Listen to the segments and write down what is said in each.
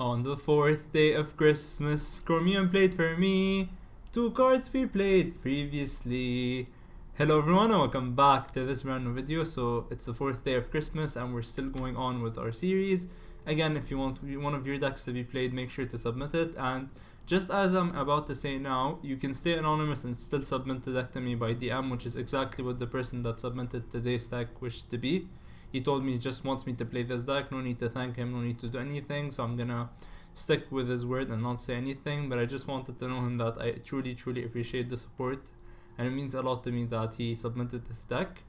On the fourth day of Christmas, Chromium played for me. 2 cards we played previously. Hello everyone and welcome back to this brand new video. So it's the 4th day of Christmas and we're still going on with our series. Again, if you want one of your decks to be played, make sure to submit it. And just as I'm about to say now, you can stay anonymous and still submit the deck to me by DM, which is exactly what the person that submitted today's deck wished to be. He told me he just wants me to play this deck, no need to thank him, no need to do anything, so I'm gonna stick with his word and not say anything, but I just wanted to know him that I truly appreciate the support, and it means a lot to me that he submitted this deck.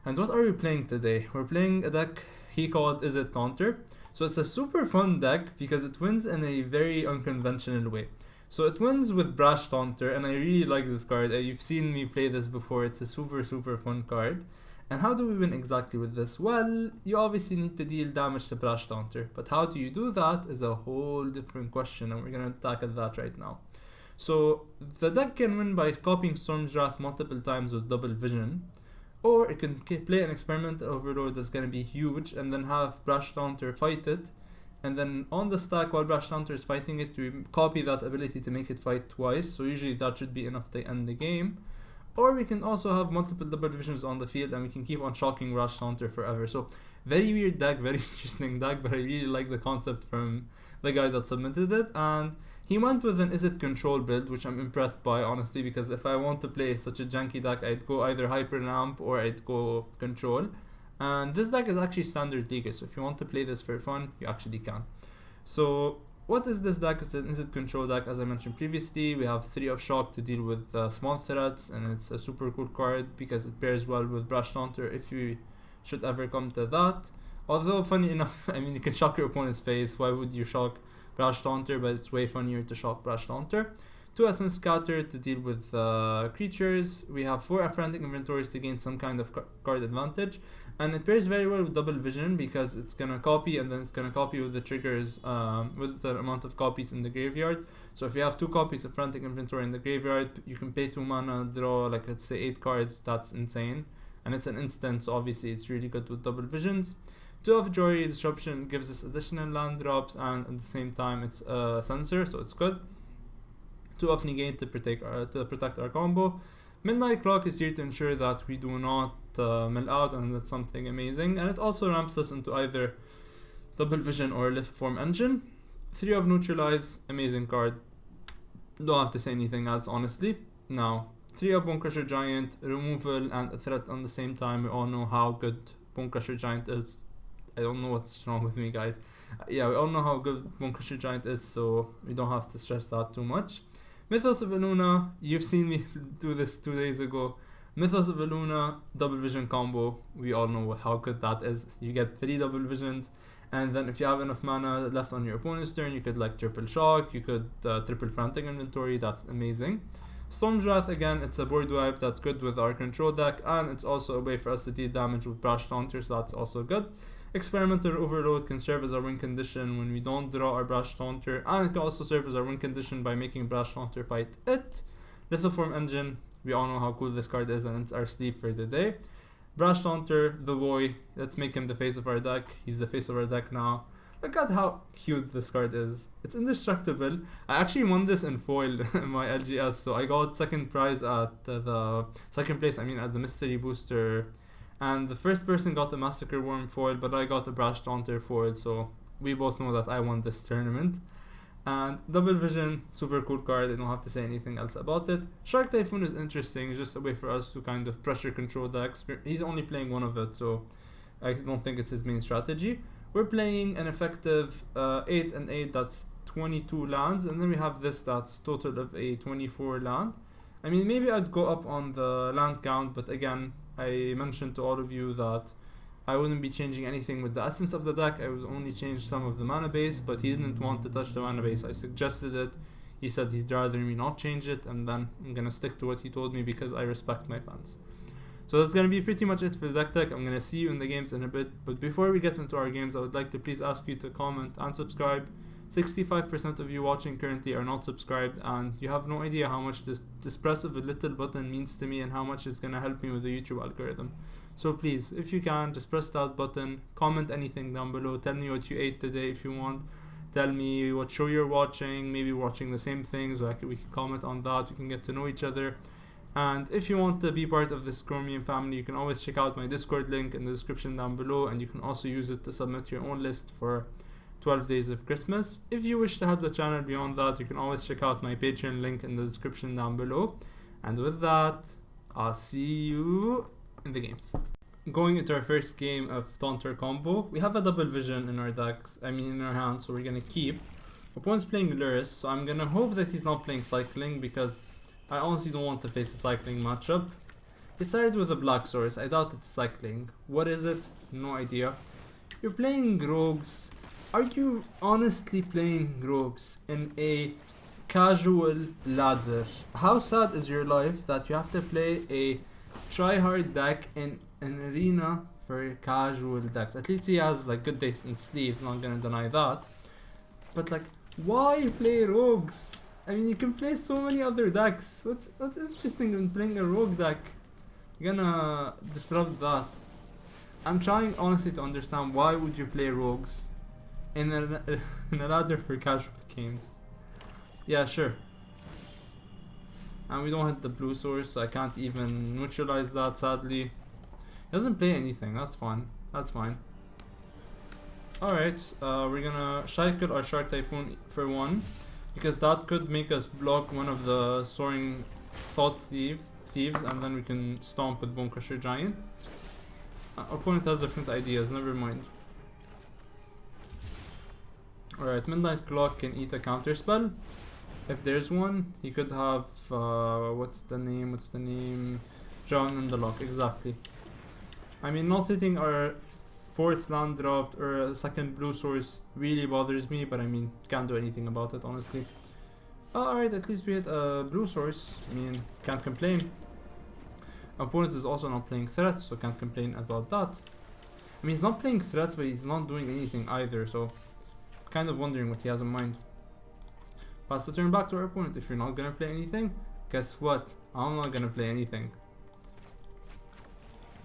And what are we playing today? We're playing a deck he called Izzet Taunter. So it's a super fun deck because it wins in a very unconventional way. So it wins with Brash Taunter, and I really like this card. You've seen me play this before. It's a super fun card. And how do we win exactly with this? Well, you obviously need to deal damage to Brash Taunter, but how do you do that is a whole different question, and we're gonna tackle that right now. So the deck can win by copying Storm's Wrath multiple times with double vision, or it can play an experimental overload that's gonna be huge and then have Brash Taunter fight it, and then on the stack while Brash Taunter is fighting it, we copy that ability to make it fight twice, so usually that should be enough to end the game. Or we can also have multiple double visions on the field and we can keep on shocking Brash Taunter forever. So very weird deck, very interesting deck, but I really like the concept from the guy that submitted it. And he went with an Izzet control build, which I'm impressed by, honestly, because if I want to play such a janky deck, I'd go either Hyper Lamp or I'd go control. And this deck is actually standard legal, so if you want to play this for fun, you actually can. So what is this deck? It's an Izzet control deck, as I mentioned previously. We have 3 of shock to deal with small threats, and it's a super cool card because it pairs well with Brash Taunter if you should ever come to that. Although, funny enough, I mean, you can shock your opponent's face. Why would you shock Brash Taunter? But it's way funnier to shock Brash Taunter. 2 Essence Scatter to deal with creatures. We have 4 Frantic Inventories to gain some kind of card advantage. And it pairs very well with double vision because it's gonna copy and then it's gonna copy with the triggers with the amount of copies in the graveyard. So if you have 2 copies of Frantic Inventory in the graveyard, you can pay 2 mana, draw like let's say 8 cards. That's insane. And it's an instant, so obviously it's really good with double visions. 2 of Jwari Disruption gives us additional land drops, and at the same time it's a sensor, so it's good. 2 of Negate to protect our combo. Midnight Clock is here to ensure that we do not mill out, and that's something amazing. And it also ramps us into either Double Vision or Lithoform Engine. 3 of Neutralize, amazing card. Don't have to say anything else, honestly. Now, 3 of Bonecrusher Giant, removal and a threat on the same time. We all know how good Bonecrusher Giant is. I don't know what's wrong with me, guys. Yeah, we all know how good Bonecrusher Giant is, so we don't have to stress that too much. Mythos of Illuna, you've seen me do this 2 days ago. Mythos of Illuna, double vision combo, we all know how good that is. You get 3 double visions, and then if you have enough mana left on your opponent's turn, you could like triple shock, you could triple Frantic Inventory, that's amazing. Storm's Wrath, again, it's a board wipe that's good with our control deck, and it's also a way for us to deal damage with Brash Taunter, so that's also good. Experimental Overload can serve as our win condition when we don't draw our Brash Taunter, and it can also serve as our win condition by making Brash Taunter fight it. Lithoform Engine, we all know how cool this card is, and it's our sleep for the day. Brash Taunter, the boy, let's make him the face of our deck. He's the face of our deck now. Look at how cute this card is. It's indestructible. I actually won this in foil in my LGS, so I got second prize at the second place, at the mystery booster. And the first person got the Massacre Worm foil, but I got the Brash Taunter foil, so we both know that I won this tournament. And Double Vision, super cool card, I don't have to say anything else about it. Shark Typhoon is interesting, it's just a way for us to kind of pressure control decks. He's only playing one of it, so I don't think it's his main strategy. We're playing an effective 8 and 8, that's 22 lands, and then we have this that's total of a 24 land. Maybe I'd go up on the land count, but again, I mentioned to all of you that I wouldn't be changing anything with the essence of the deck. I would only change some of the mana base, but he didn't want to touch the mana base. I suggested it. He said he'd rather me not change it, and then I'm gonna stick to what he told me because I respect my fans. So that's gonna be pretty much it for DeckTech. I'm gonna see you in the games in a bit, but before we get into our games, I would like to please ask you to comment and subscribe. 65% of you watching currently are not subscribed, and you have no idea how much this press of a little button means to me and how much it's gonna help me with the YouTube algorithm. So please, if you can, just press that button, comment anything down below, tell me what you ate today if you want. tell me what show you're watching, maybe watching the same things, we can comment on that, we can get to know each other. And if you want to be part of this Chromium family, you can always check out my Discord link in the description down below, and you can also use it to submit your own list for 12 days of Christmas. If you wish to help the channel beyond that, you can always check out my Patreon link in the description down below. And with that, I'll see you in the games. Going into our first game of Taunter combo, we have a double vision in our decks, in our hand, so we're gonna keep. Opponent's playing Lurrus, so I'm gonna hope that he's not playing Cycling, because I honestly don't want to face a Cycling matchup. He started with a Black Source, I doubt it's Cycling. What is it? No idea. You're playing Rogues. Are you honestly playing Rogues in a casual ladder? How sad is your life that you have to play a try-hard deck in an arena for casual decks? At least he has like good taste in sleeves, not gonna deny that. But like, why play Rogues? You can play so many other decks. What's interesting in playing a Rogue deck? You're gonna disrupt that. I'm trying honestly to understand why would you play Rogues in a ladder for casual games. Yeah, sure. And we don't have the blue source, so I can't even neutralize that, sadly. He doesn't play anything, that's fine. That's fine. Alright, we're gonna cycle our Shark Typhoon for 1, because that could make us block one of the Soaring Thought Thieves, and then we can stomp with Bonecrusher Giant. Opponent has different ideas, never mind. Alright, Midnight Clock can eat a counter spell. If there's one, he could have, what's the name? John in the lock, exactly. Not hitting our 4th land dropped or a second blue source really bothers me, but can't do anything about it, honestly. Alright, at least we hit a blue source. Can't complain. Opponent is also not playing threats, so can't complain about that. He's not playing threats, but he's not doing anything either, so kind of wondering what he has in mind. Pass the turn back to our opponent. If you're not gonna play anything, guess what? I'm not gonna play anything.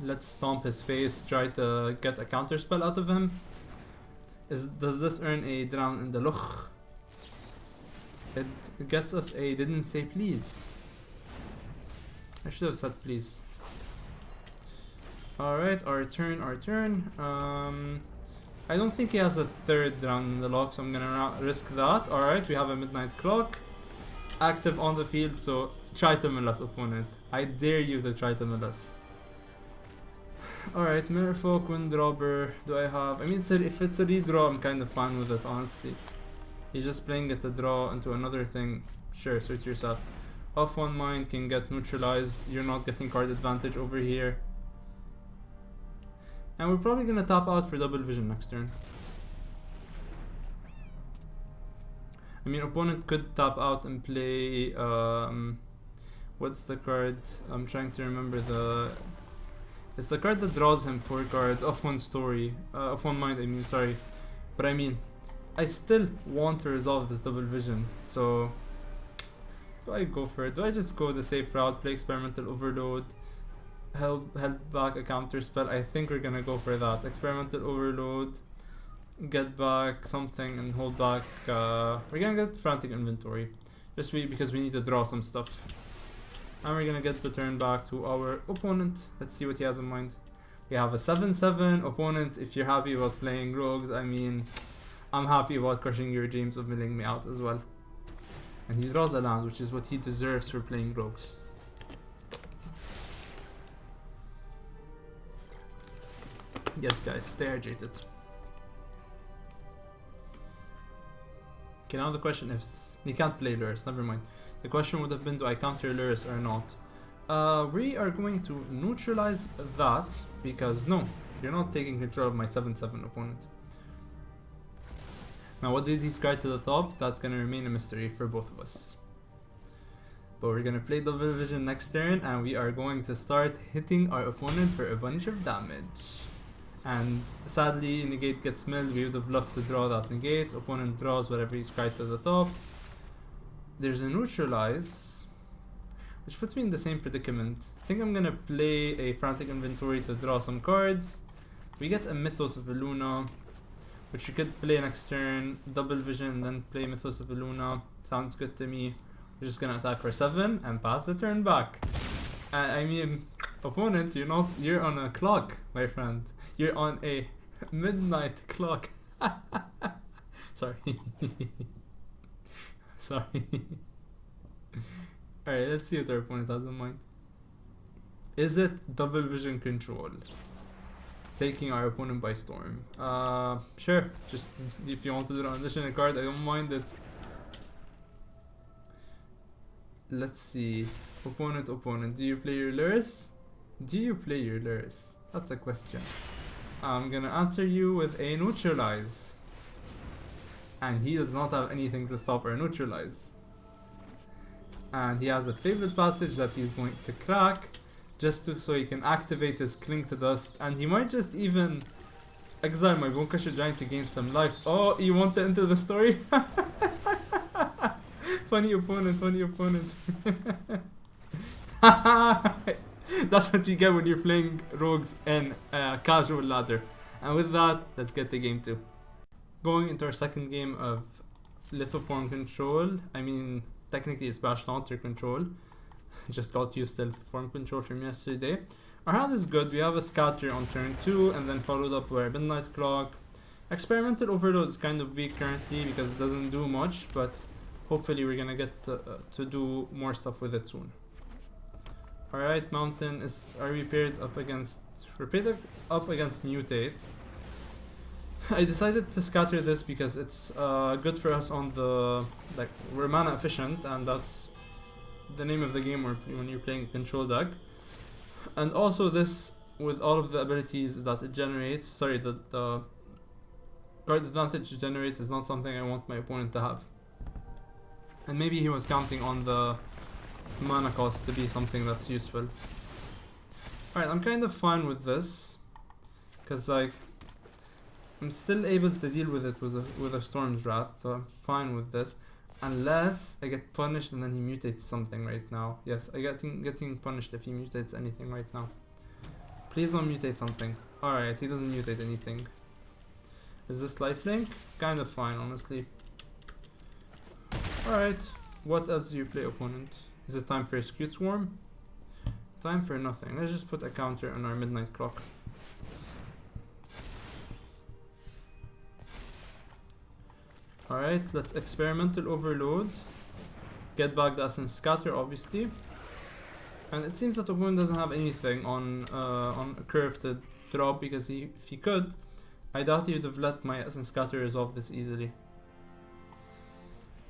Let's stomp his face, try to get a counter spell out of him. Does this earn a drown in the loch? It gets us a didn't say please. I should have said please. Alright, our turn. I don't think he has a 3rd drown in the lock, so I'm gonna risk that. Alright, we have a Midnight Clock active on the field, so try to mill us, opponent. I dare you to try to mill us. Alright, Merfolk, Windrobber, do I have... if it's a redraw, I'm kind of fine with it, honestly. He's just playing it to draw into another thing. Sure, suit yourself. Off one mind can get neutralized. You're not getting card advantage over here. And we're probably gonna tap out for double vision next turn. Opponent could tap out and play... what's the card? I'm trying to remember the... It's the card that draws him 4 cards off one story. Off one mind, sorry. But I still want to resolve this double vision. So, do I go for it? Do I just go the safe route, play Experimental Overload, held back a counter spell? I think we're gonna go for that. Experimental Overload, get back something, and hold back. We're gonna get Frantic Inventory, just because we need to draw some stuff. And we're gonna get the turn back to our opponent. Let's see what he has in mind. We have a 7/7 opponent. If you're happy about playing Rogues, I'm happy about crushing your dreams of milling me out as well. And he draws a land, which is what he deserves for playing Rogues. Yes, guys, stay hydrated. Okay, now the question is, he can't play Lurrus, never mind. The question would have been, do I counter Lurrus or not? We are going to neutralize that, because no, you're not taking control of my 7/7 opponent. Now, what did he discard to the top? That's gonna remain a mystery for both of us. But we're gonna play double vision next turn, and we are going to start hitting our opponent for a bunch of damage. And sadly, Negate gets milled. We would have loved to draw that Negate. Opponent draws whatever he's cried to the top. There's a Neutralize, which puts me in the same predicament. I think I'm gonna play a Frantic Inventory to draw some cards. We get a Mythos of Illuna. which we could play next turn, double vision, then play Mythos of Illuna. Sounds good to me. We're just gonna attack for 7 and pass the turn back. I mean, opponent, you're on a clock, my friend. You're on a midnight clock. Sorry. Sorry. Alright, let's see what our opponent has in mind. Is it double vision control? Taking our opponent by storm. Sure. Just if you want to do an additional card, I don't mind it. Let's see. Opponent. Do you play your lures? That's a question. I'm gonna answer you with a Neutralize. And he does not have anything to stop our Neutralize. And he has a favorite passage that he's going to crack so he can activate his Cling to Dust, and he might just even exile my Bonecrusher Giant to gain some life. Oh, you want to enter the story? Funny opponent. That's what you get when you're playing rogues in casual ladder. And with that, let's get to game 2. Going into our second game of Lithoform control. I mean, technically it's Brash Taunter control. Just got used to Lithoform control from yesterday. Our hand is good. We have a scatter on turn 2 and then followed up by midnight clock. Experimental overload is kind of weak currently because it doesn't do much, but hopefully we're gonna get to do more stuff with it soon. Alright, mountain are we paired up against mutate. I decided to scatter this because it's good for us on the, we're mana efficient, and that's the name of the game when you're playing a control deck. And also this, with all of the abilities that it generates, the card advantage it generates is not something I want my opponent to have. And maybe he was counting on the mana cost to be something that's useful. Alright, I'm kind of fine with this, because I'm still able to deal with it with a Storm's Wrath, so I'm fine with this. Unless I get punished and then he mutates something right now. Yes, I getting punished if he mutates anything right now. Please don't mutate something. Alright, he doesn't mutate anything. Is this lifelink? Kind of fine, honestly. Alright, what else do you play, opponent? Is it time for a Scute Swarm? Time for nothing. Let's just put a counter on our midnight clock. Alright, let's experimental overload. Get back the Essence Scatter, obviously. And it seems that the opponent doesn't have anything on a curve to drop, because if he could, I doubt he would have let my Essence Scatter resolve this easily.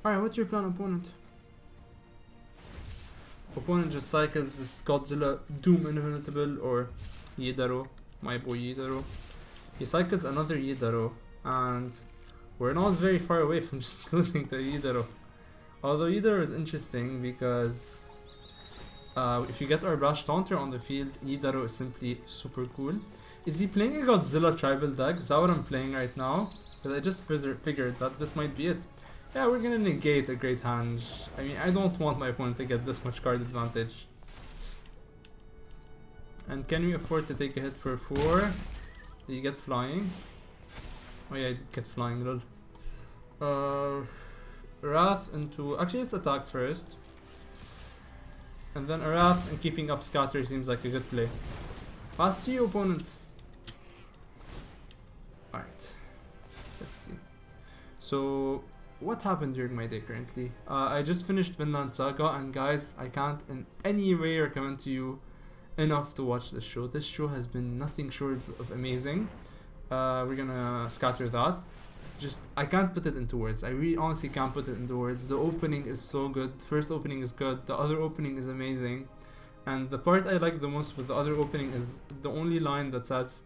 Alright, what's your plan, opponent? Opponent just cycles with Godzilla, Doom Inevitable, or Yidaro, my boy Yidaro. He cycles another Yidaro, and we're not very far away from just losing to Yidaro. Although Yidaro is interesting because if you get our Brash Taunter on the field, Yidaro is simply super cool. Is he playing a Godzilla tribal deck? Is that what I'm playing right now? Because I just figured that this might be it. Yeah, we're gonna negate a great hand. I mean, I don't want my opponent to get this much card advantage. And can we afford to take a hit for 4? Did you get flying? Oh yeah, I did get flying, lol. Wrath into... Actually, let's attack first. And then a Wrath and keeping up Scatter seems like a good play. Pass to you, opponent. Alright. Let's see. So, what happened during my day currently? I just finished Vinland Saga, and guys, I can't in any way recommend to you enough to watch this show. This show has been nothing short of amazing. We're gonna scatter that. I can't put it into words. I really honestly can't put it into words. The opening is so good. The first opening is good. The other opening is amazing. And the part I like the most with the other opening is the only line that says...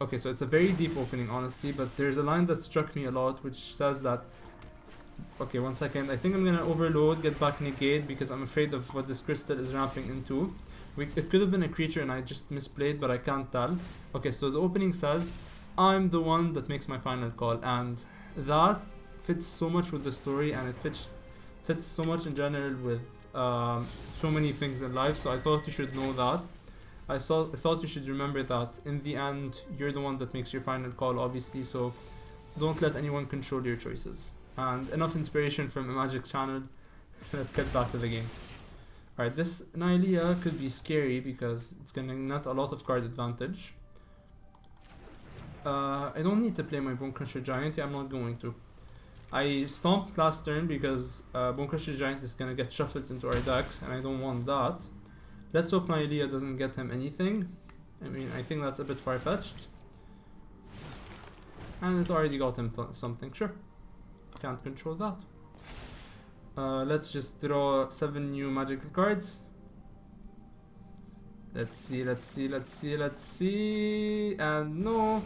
Okay, so it's a very deep opening, honestly, but there's a line that struck me a lot, which says that... Okay, 1 second. I think I'm gonna overload, get back Negate, because I'm afraid of what this crystal is ramping into. It could have been a creature and I just misplayed, but I can't tell. Okay, so the opening says... I'm the one that makes my final call, and that fits so much with the story, and it fits so much in general with so many things in life. So I thought you should know that. I thought you should remember that in the end you're the one that makes your final call, obviously. So Don't let anyone control your choices. And enough inspiration from a magic channel. Let's get back to the game. Alright, this Nylea could be scary because it's gonna net a lot of card advantage. I don't need to play my Bonecrusher Giant. Yeah, I'm not going to. I stomped last turn because Bonecrusher Giant is gonna get shuffled into our deck, and I don't want that. Let's hope Nylea doesn't get him anything. I mean, I think that's a bit far-fetched. And it already got him something, sure. Can't control that. Let's just draw 7 new magical cards. Let's see. And no.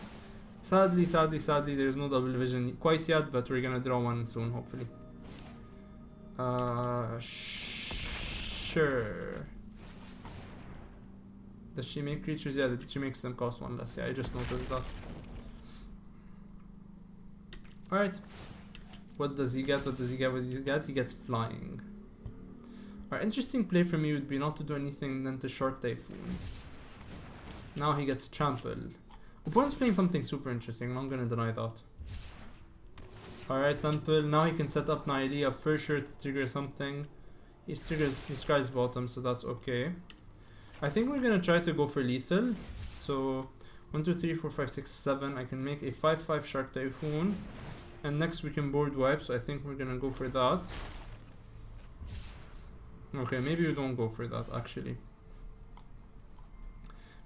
Sadly, there's no double vision quite yet, but we're gonna draw one soon, hopefully. Sure. Does she make creatures? Yeah, she makes them cost 1 less. Yeah, I just noticed that. Alright. What does he get? He gets flying. Alright, interesting play for me would be not to do anything then to Shark Typhoon. Now he gets trampled. Opponent's playing something super interesting, I'm not gonna deny that. Alright, Temple. Now he can set up Nylea for sure to trigger something. He scries bottom, so that's okay. I think we're gonna try to go for lethal. So 1, 2, 3, 4, 5, 6, 7. I can make a 5/5 Shark Typhoon. And next we can board wipe, so I think we're gonna go for that. Okay, maybe you don't go for that actually.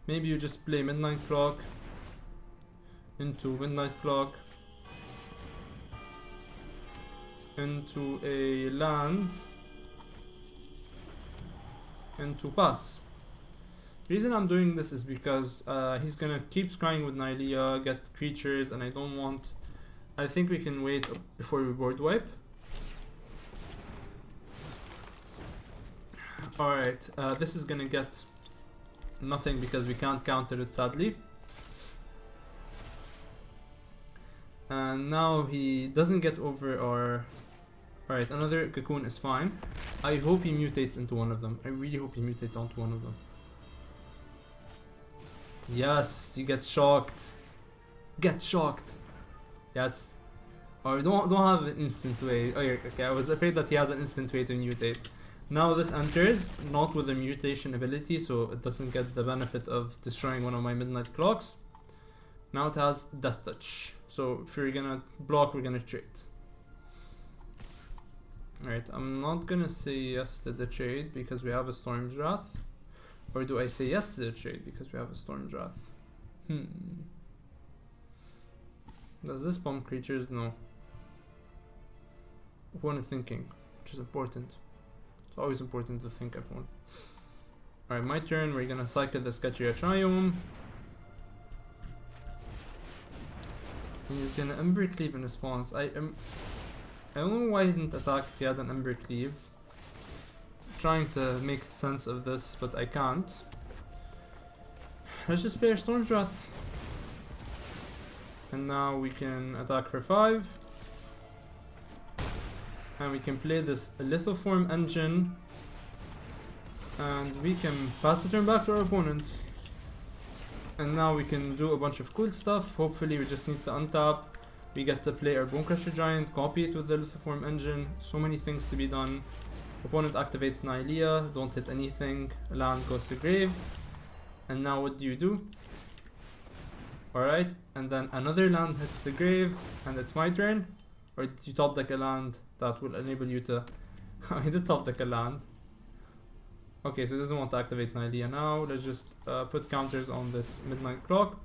Maybe you just play Midnight Clock into Midnight Clock into a land into pass. The reason I'm doing this is because he's gonna keep scrying with Nylea, get creatures, and I don't want. I think we can wait before we board wipe. Alright, this is gonna get nothing because we can't counter it sadly. And now he doesn't get over our... Alright, another cocoon is fine. I hope he mutates into one of them. I really hope he mutates onto one of them. Yes, you get shocked. Get shocked. Yes. Or don't have an instant way. Oh, okay, I was afraid that he has an instant way to mutate. Now this enters, not with a mutation ability, so it doesn't get the benefit of destroying one of my Midnight Clocks. Now it has Death Touch. So if you're gonna block, we're gonna trade. Alright, I'm not gonna say yes to the trade because we have a Storm's Wrath. Or do I say yes to the trade because we have a Storm's Wrath? Does this pump creatures? No. Opponent thinking, which is important. It's always important to think, everyone. Alright, my turn. We're gonna cycle the Ketria Triome. And he's gonna Ember Cleave in response. I don't know why he didn't attack if he had an Ember Cleave. I'm trying to make sense of this, but I can't. Let's just play our Storm's Wrath. And now we can attack for 5. And we can play this Lithoform Engine. And we can pass the turn back to our opponent. And now we can do a bunch of cool stuff. Hopefully we just need to untap. We get to play our Bonecrusher Giant, copy it with the Lithoform Engine. So many things to be done. Opponent activates Nylea, don't hit anything. Land goes to grave. And now what do? Alright, and then another land hits the grave, and it's my turn. Or you top deck a land that will enable you to... I did top deck a land. Okay, so it doesn't want to activate Nylea now. Let's just put counters on this Midnight Clock.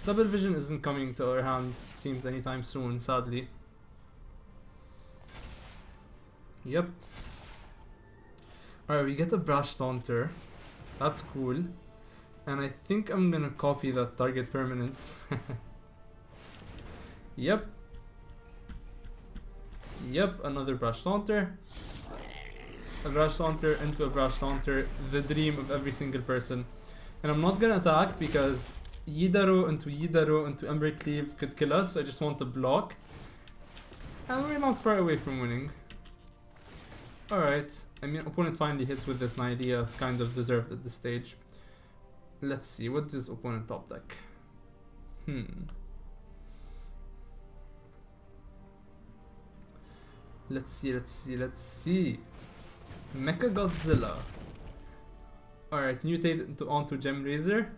Double Vision isn't coming to our hands, it seems, anytime soon, sadly. Yep. Alright, we get a Brash Taunter. That's cool. And I think I'm gonna copy that target permanent. Yep. Yep, another Brash Taunter. A Brash Taunter into a Brash Taunter. The dream of every single person. And I'm not gonna attack because Yidaro into Ember Cleave could kill us. So I just want to block. And we're not far away from winning. Alright. I mean, opponent finally hits with this Nylea. It's kind of deserved at this stage. Let's see, what does opponent top deck? Let's see. Mecha Godzilla. Alright, mutate onto Gem Razor.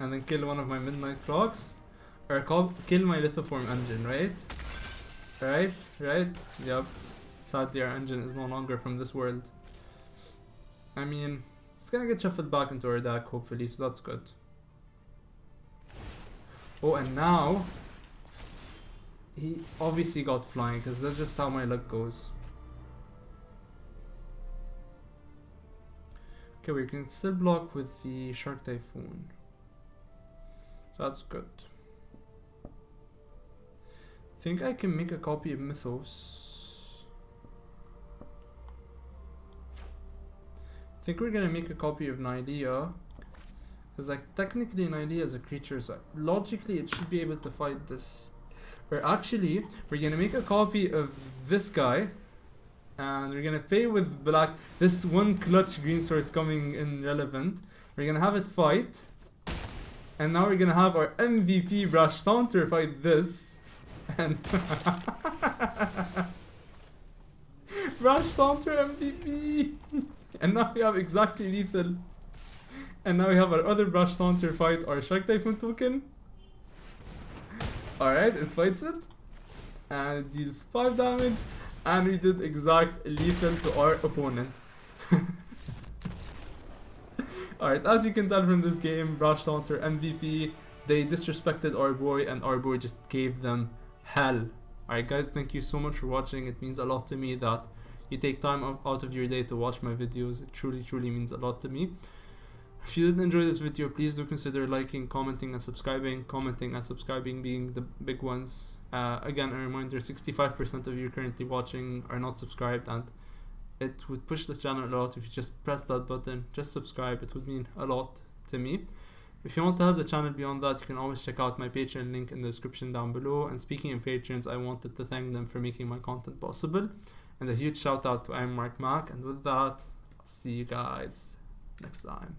And then kill one of my Midnight Clocks. Or kill my Lithoform Engine, right? Right? Yep. Sadly, our engine is no longer from this world. I mean, it's gonna get shuffled back into our deck, hopefully, so that's good. Oh, and now he obviously got flying, because that's just how my luck goes. Okay, we can still block with the Shark Typhoon. So that's good. Think I can make a copy of Mythos. Think we're gonna make a copy of Nidea. Because like technically Nidea is a creature, so logically it should be able to fight this. Or actually, we're gonna make a copy of this guy. And we're gonna play with black. This one clutch green source coming in relevant. We're gonna have it fight. And now we're gonna have our MVP Brash Taunter fight this. And Brash Taunter MVP. And now we have exactly lethal. And now we have our other Brash Taunter fight our Shark Typhoon token. Alright, it fights it. And it deals 5 damage. And we did exact lethal to our opponent. Alright, as you can tell from this game, Brash Taunter MVP, they disrespected our boy and our boy just gave them hell. Alright guys, thank you so much for watching. It means a lot to me that you take time out of your day to watch my videos. It truly means a lot to me. If you did enjoy this video, please do consider liking, commenting and subscribing. Commenting and subscribing being the big ones. Again, a reminder, 65% of you currently watching are not subscribed, and it would push the channel a lot if you just press that button, just subscribe. It would mean a lot to me. If you want to help the channel beyond that, you can always check out my Patreon link in the description down below. And speaking of patrons, I wanted to thank them for making my content possible. And a huge shout out to I'm Mark Mac. And with that, I'll see you guys next time.